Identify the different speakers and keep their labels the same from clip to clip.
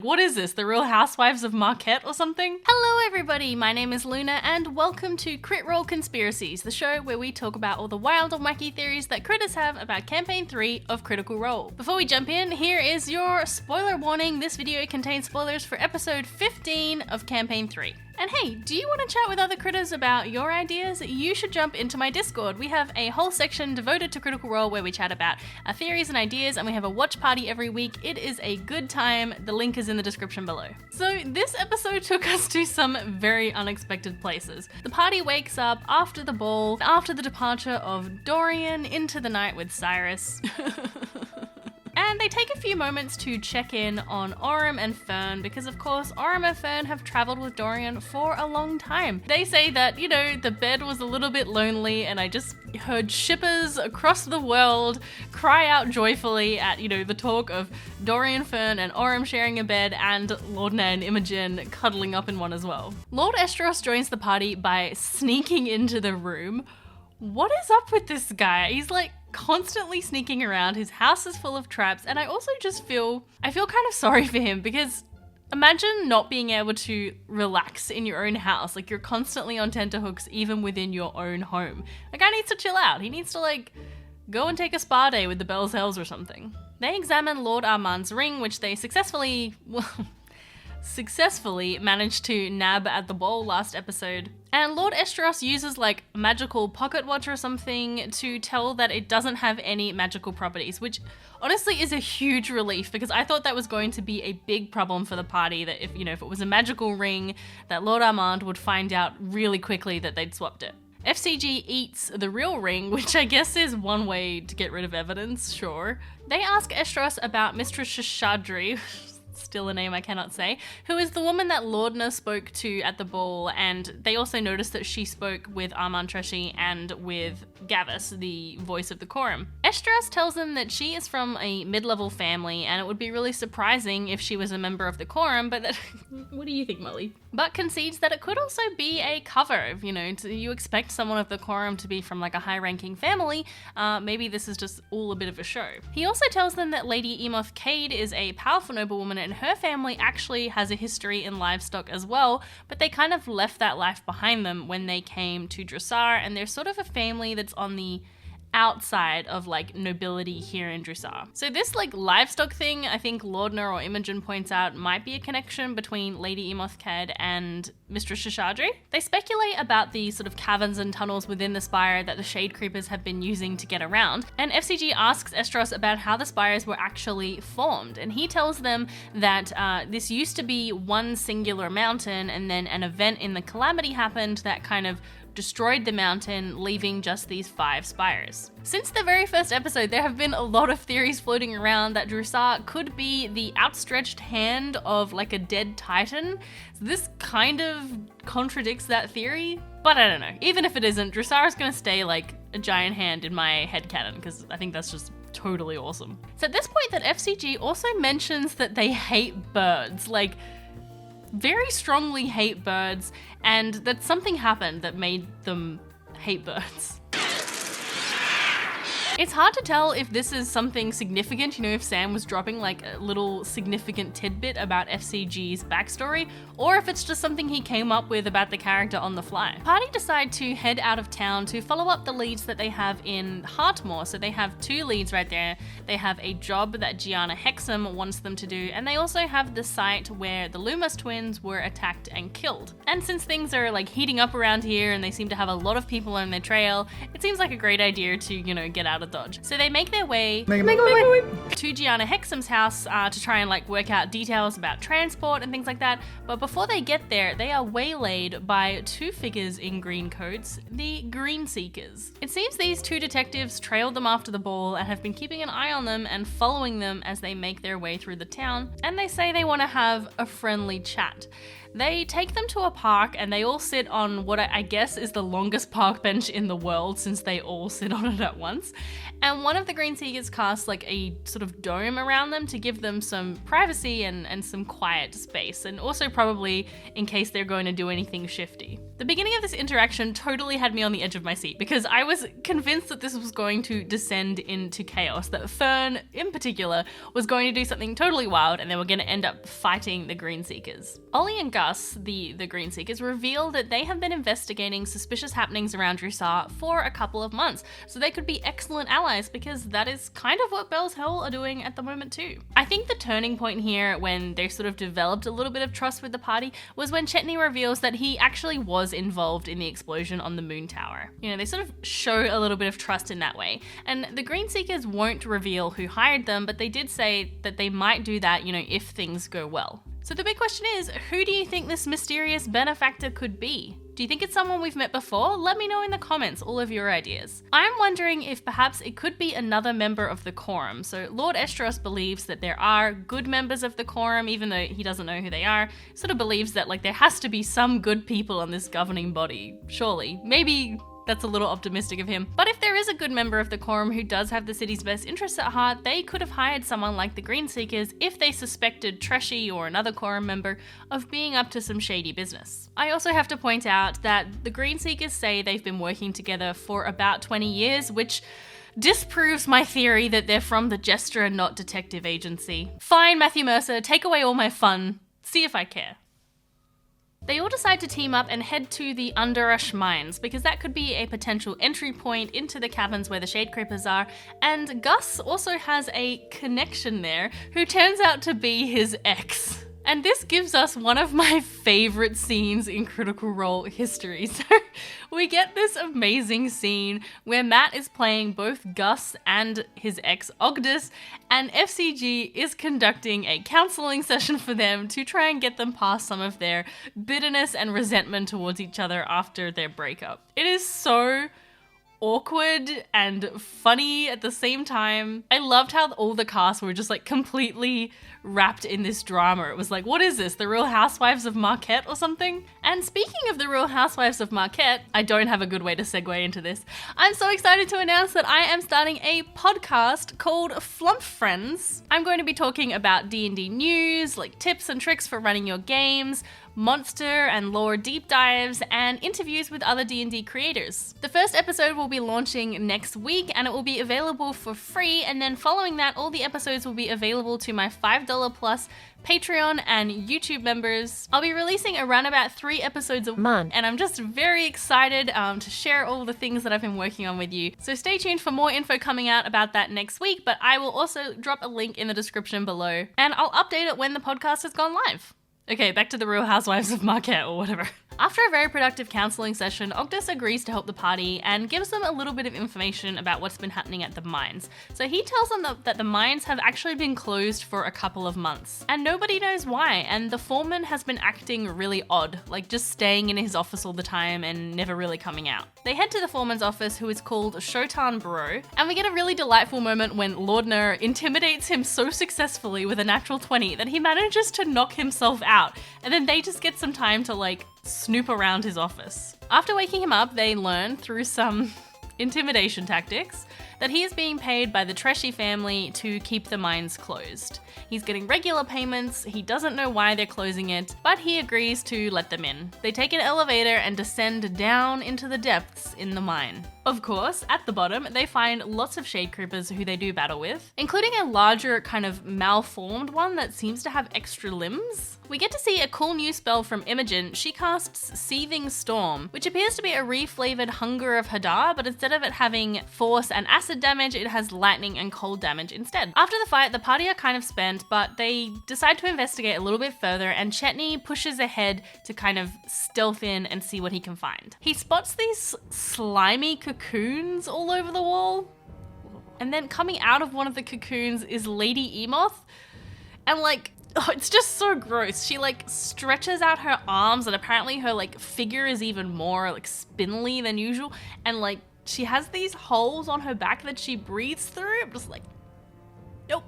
Speaker 1: What is this, the Real Housewives of Marquette or something? Hello everybody, my name is Luna and welcome to Crit Role Conspiracies, the show where we talk about all the wild and wacky theories that critters have about Campaign 3 of Critical Role. Before we jump in, here is your spoiler warning. This video contains spoilers for episode 15 of Campaign 3. And hey, do you want to chat with other critters about your ideas? You should jump into my Discord. We have a whole section devoted to Critical Role where we chat about our theories and ideas, and we have a watch party every week. It is a good time. The link is in the description below. So this episode took us to some very unexpected places. The party wakes up after the ball, after the departure of Dorian into the night with Cyrus. And they take a few moments to check in on Orym and Fern because, of course, Orym and Fern have traveled with Dorian for a long time. They say that, the bed was a little bit lonely, and I just heard shippers across the world cry out joyfully at, the talk of Dorian, Fern, and Orym sharing a bed, and Lord and Imogen cuddling up in one as well. Lord Estros joins the party by sneaking into the room. What is up with this guy? He's constantly sneaking around. His house is full of traps, and I also just feel kind of sorry for him because imagine not being able to relax in your own house. You're constantly on tenterhooks even within your own home. The guy needs to chill out. He needs to go and take a spa day with the Bells Hells or something. They examine Lord Armand's ring, which they successfully managed to nab at the ball last episode. And Lord Estros uses a magical pocket watch or something to tell that it doesn't have any magical properties, which honestly is a huge relief because I thought that was going to be a big problem for the party, that if it was a magical ring, that Lord Armand would find out really quickly that they'd swapped it. FCG eats the real ring, which I guess is one way to get rid of evidence, sure. They ask Estros about Mistress Shashadri, still a name I cannot say, who is the woman that Laudna spoke to at the ball, and they also noticed that she spoke with Armand Treshy and with Gavis, the voice of the Quorum. Estros tells them that she is from a mid-level family and it would be really surprising if she was a member of the Quorum, but that what do you think, Molly? But concedes that it could also be a cover. You expect someone of the Quorum to be from a high-ranking family, maybe this is just all a bit of a show. He also tells them that Lady Emoth Cade is a powerful noblewoman and her family actually has a history in livestock as well, but they kind of left that life behind them when they came to Dressar, and they're sort of a family that's on the outside of nobility here in Dressar. So this livestock thing, I think Laudna or Imogen points out, might be a connection between Lady Emoth Cade and Mistress Shashadri. They speculate about the sort of caverns and tunnels within the spire that the Shade Creepers have been using to get around, and FCG asks Estros about how the spires were actually formed, and he tells them that this used to be one singular mountain, and then an event in the Calamity happened that kind of destroyed the mountain, leaving just these 5 spires. Since the very first episode, there have been a lot of theories floating around that Dressar could be the outstretched hand of a dead titan. So this kind of contradicts that theory, but I don't know. Even if it isn't, Dressar is going to stay a giant hand in my headcanon because I think that's just totally awesome. So at this point that FCG also mentions that they hate birds, very strongly hate birds, and that something happened that made them hate birds. It's hard to tell if this is something significant, if Sam was dropping a little significant tidbit about FCG's backstory, or if it's just something he came up with about the character on the fly. The party decide to head out of town to follow up the leads that they have in Heartmoor. So they have 2 leads right there. They have a job that Gianna Hexam wants them to do, and they also have the site where the Loomis twins were attacked and killed. And since things are heating up around here and they seem to have a lot of people on their trail, it seems like a great idea to, get out of Dodge. So they make their way to Gianna Hexam's house to try and work out details about transport and things like that. But before they get there, they are waylaid by 2 figures in green coats, the Green Seekers. It seems these 2 detectives trailed them after the ball and have been keeping an eye on them and following them as they make their way through the town, and they say they want to have a friendly chat. They take them to a park and they all sit on what I guess is the longest park bench in the world, since they all sit on it at once. and one of the Green Seekers casts like a sort of dome around them to give them some privacy and some quiet space, and also probably in case they're going to do anything shifty. The beginning of this interaction totally had me on the edge of my seat because I was convinced that this was going to descend into chaos, that Fern in particular was going to do something totally wild and they were going to end up fighting the Green Seekers. Ollie and Gus, the Green Seekers, reveal that they have been investigating suspicious happenings around Drusar for a couple of months, so they could be excellent allies because that is kind of what Belle's Hell are doing at the moment too. I think the turning point here, when they sort of developed a little bit of trust with the party, was when Chetney reveals that he actually was involved in the explosion on the moon tower. You know, they sort of show a little bit of trust in that way. And the Green Seekers won't reveal who hired them, but they did say that they might do that, you know, if things go well. So the big question is, who do you think this mysterious benefactor could be? Do you think it's someone we've met before? Let me know in the comments all of your ideas. I'm wondering if perhaps it could be another member of the Quorum. So Lord Estros believes that there are good members of the Quorum, even though he doesn't know who they are. He sort of believes that like there has to be some good people on this governing body, surely. Maybe that's a little optimistic of him. But if there is a good member of the Quorum who does have the city's best interests at heart, they could have hired someone like the Green Seekers if they suspected Treshy or another Quorum member of being up to some shady business. I also have to point out that the Green Seekers say they've been working together for about 20 years, which disproves my theory that they're from the Jester and not Detective Agency. Fine, Matthew Mercer, take away all my fun. See if I care. They all decide to team up and head to the Underrush Mines, because that could be a potential entry point into the caverns where the Shade Creepers are, and Gus also has a connection there who turns out to be his ex. And this gives us one of my favorite scenes in Critical Role history. So we get this amazing scene where Matt is playing both Gus and his ex Ogdus, and FCG is conducting a counseling session for them to try and get them past some of their bitterness and resentment towards each other after their breakup. It is so awkward and funny at the same time. I loved how all the cast were just like completely wrapped in this drama. It was like, what is this? The Real Housewives of Marquette or something? And speaking of the Real Housewives of Marquette, I don't have a good way to segue into this. I'm so excited to announce that I am starting a podcast called Flump Friends. I'm going to be talking about D&D news, like tips and tricks for running your games, monster and lore deep dives, and interviews with other D&D creators. The first episode will be launching next week and it will be available for free, and then following that all the episodes will be available to my $5 plus Patreon and YouTube members. I'll be releasing around about 3 episodes a month, and I'm just very excited to share all the things that I've been working on with you. So stay tuned for more info coming out about that next week, but I will also drop a link in the description below, and I'll update it when the podcast has gone live. Okay, back to the Real Housewives of Marquette or whatever. After a very productive counseling session, Ogdus agrees to help the party and gives them a little bit of information about what's been happening at the mines. So he tells them that the mines have actually been closed for a couple of months, and nobody knows why, and the foreman has been acting really odd, like just staying in his office all the time and never really coming out. They head to the foreman's office, who is called Shotan Bro, and we get a really delightful moment when Lord Nur intimidates him so successfully with a natural 20 that he manages to knock himself out, and then they just get some time to like snoop around his office. After waking him up, they learn through some intimidation tactics that he is being paid by the Treshy family to keep the mines closed. He's getting regular payments, he doesn't know why they're closing it, but he agrees to let them in. They take an elevator and descend down into the depths in the mine. Of course, at the bottom, they find lots of Shade Creepers who they do battle with, including a larger kind of malformed one that seems to have extra limbs. We get to see a cool new spell from Imogen. She casts Seething Storm, which appears to be a reflavored Hunger of Hadar, but instead of it having force and acid damage, it has lightning and cold damage instead. After the fight, the party are kind of spent, but they decide to investigate a little bit further, and Chetney pushes ahead to kind of stealth in and see what he can find. He spots these slimy cocoons all over the wall, and then coming out of one of the cocoons is Lady Emoth, and like, oh, it's just so gross. She like stretches out her arms, and apparently her like figure is even more like spindly than usual, and like she has these holes on her back that she breathes through. I'm just like, nope,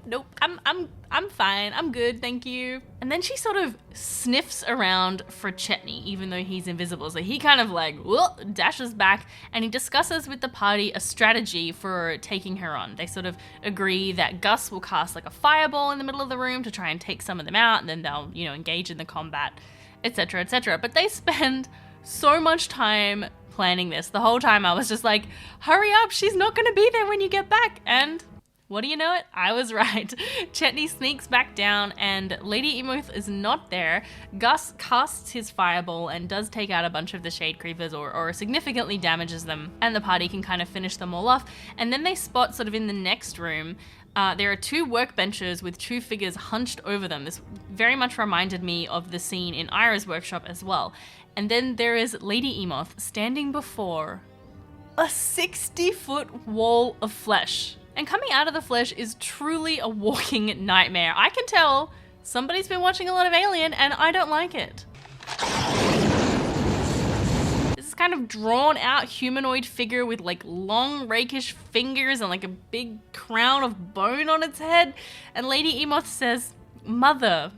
Speaker 1: nope, I'm fine, I'm good, thank you. And then she sort of sniffs around for Chetney, even though he's invisible. So he kind of like, dashes back, and he discusses with the party a strategy for taking her on. They sort of agree that Gus will cast like a fireball in the middle of the room to try and take some of them out, and then they'll, engage in the combat, etc., etc. But they spend so much time planning this. The whole time I was just like, hurry up, she's not going to be there when you get back. And what do you know it? I was right. Chetney sneaks back down and Lady Emoth is not there. Gus casts his fireball and does take out a bunch of the Shade Creepers or significantly damages them, and the party can kind of finish them all off. And then they spot sort of in the next room, there are two workbenches with two figures hunched over them. This very much reminded me of the scene in Ira's workshop as well. And then there is Lady Emoth standing before a 60-foot wall of flesh. And coming out of the flesh is truly a walking nightmare. I can tell somebody's been watching a lot of Alien and I don't like it. This is kind of drawn out humanoid figure with like long rakish fingers and like a big crown of bone on its head. And Lady Emoth says, "Mother,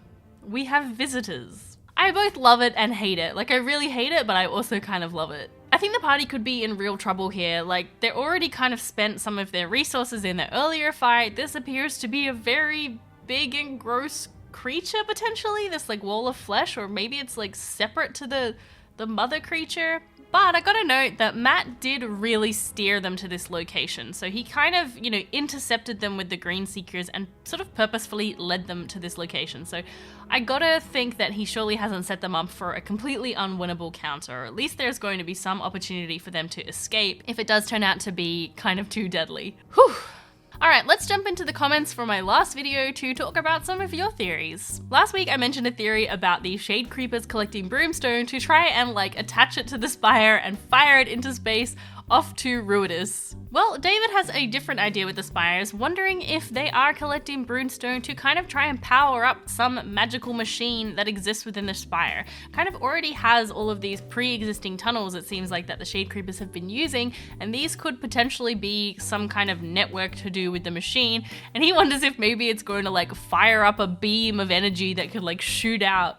Speaker 1: we have visitors." I both love it and hate it. Like, I really hate it, but I also kind of love it. I think the party could be in real trouble here. Like, they already kind of spent some of their resources in the earlier fight. This appears to be a very big and gross creature, potentially. This, like, wall of flesh, or maybe it's, like, separate to the mother creature. But I gotta note that Matt did really steer them to this location. So he kind of, intercepted them with the Green Seekers and sort of purposefully led them to this location. So I gotta think that he surely hasn't set them up for a completely unwinnable counter. Or at least there's going to be some opportunity for them to escape if it does turn out to be kind of too deadly. Whew. Alright, let's jump into the comments from my last video to talk about some of your theories. Last week I mentioned a theory about the Shade Creepers collecting Broomstone to try and attach it to the spire and fire it into space off to Ruidus. Well, David has a different idea with the spires, wondering if they are collecting Broomstone to kind of try and power up some magical machine that exists within the spire. Kind of already has all of these pre-existing tunnels, it seems like, that the Shade Creepers have been using, and these could potentially be some kind of network to do with the machine, and he wonders if maybe it's going to fire up a beam of energy that could shoot out,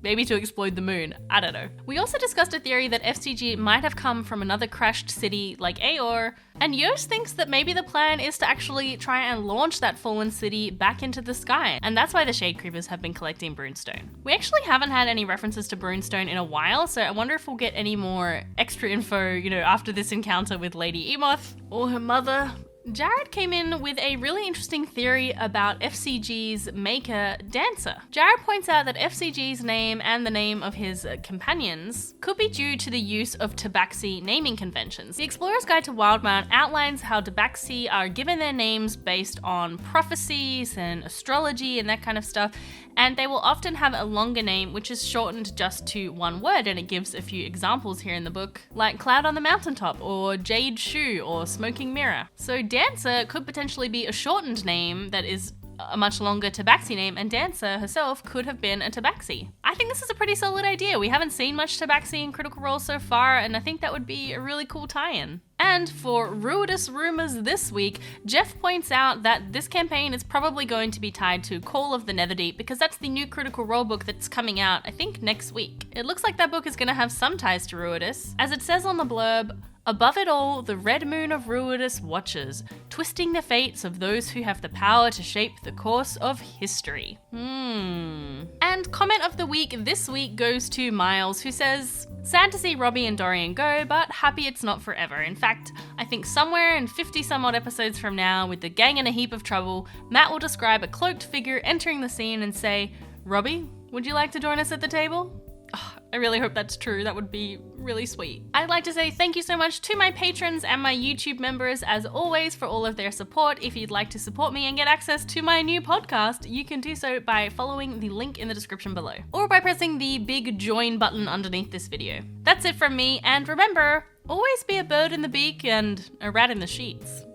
Speaker 1: maybe to explode the moon. I don't know. We also discussed a theory that FCG might have come from another crashed city like Aor, and Yost thinks that maybe the plan is to actually try and launch that fallen city back into the sky, and that's why the Shade Creepers have been collecting Broomstone. We actually haven't had any references to Broomstone in a while, so I wonder if we'll get any more extra info, after this encounter with Lady Emoth or her mother. Jared came in with a really interesting theory about FCG's maker, Dancer. Jared points out that FCG's name and the name of his companions could be due to the use of Tabaxi naming conventions. The Explorer's Guide to Wildmount outlines how Tabaxi are given their names based on prophecies and astrology and that kind of stuff, and they will often have a longer name which is shortened just to one word, and it gives a few examples here in the book, like Cloud on the Mountaintop, or Jade Shoe, or Smoking Mirror. So Dancer could potentially be a shortened name that is a much longer Tabaxi name, and Dancer herself could have been a Tabaxi. I think this is a pretty solid idea. We haven't seen much Tabaxi in Critical Role so far, and I think that would be a really cool tie-in. And for Ruidus rumors this week, Jeff points out that this campaign is probably going to be tied to Call of the Netherdeep, because that's the new Critical Role book that's coming out, I think, next week. It looks like that book is going to have some ties to Ruidus. As it says on the blurb, "Above it all, the red moon of Ruidus watches, twisting the fates of those who have the power to shape the course of history." And comment of the week this week goes to Miles, who says, "Sad to see Robbie and Dorian go, but happy it's not forever. In fact, I think somewhere in 50 some odd episodes from now, with the gang in a heap of trouble, Matt will describe a cloaked figure entering the scene and say, 'Robbie, would you like to join us at the table?'" Oh, I really hope that's true. That would be really sweet. I'd like to say thank you so much to my patrons and my YouTube members, as always, for all of their support. If you'd like to support me and get access to my new podcast, you can do so by following the link in the description below, or by pressing the big join button underneath this video. That's it from me, and remember, always be a bird in the beak and a rat in the sheets.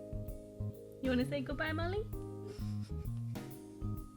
Speaker 1: You want to say goodbye, Molly?